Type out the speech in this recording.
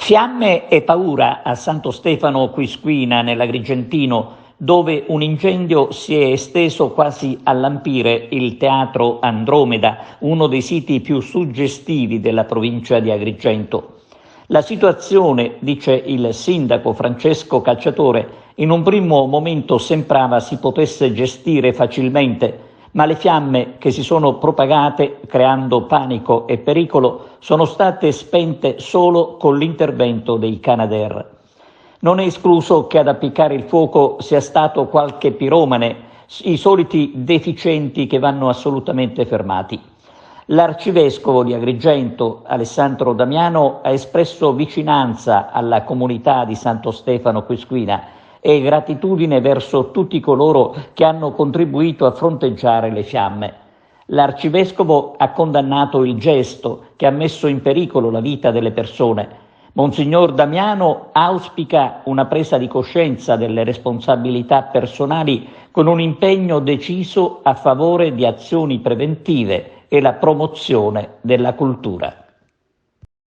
Fiamme e paura a Santo Stefano Quisquina, nell'Agrigentino, dove un incendio si è esteso quasi a lampire il Teatro Andromeda, uno dei siti più suggestivi della provincia di Agrigento. La situazione, dice il sindaco Francesco Cacciatore, in un primo momento sembrava si potesse gestire facilmente, ma le fiamme che si sono propagate creando panico e pericolo sono state spente solo con l'intervento dei Canadair. Non è escluso che ad appiccare il fuoco sia stato qualche piromane, i soliti deficienti che vanno assolutamente fermati. L'arcivescovo di Agrigento, Alessandro Damiano, ha espresso vicinanza alla comunità di Santo Stefano Quisquina e gratitudine verso tutti coloro che hanno contribuito a fronteggiare le fiamme. L'arcivescovo ha condannato il gesto che ha messo in pericolo la vita delle persone. Monsignor Damiano auspica una presa di coscienza delle responsabilità personali con un impegno deciso a favore di azioni preventive e la promozione della cultura.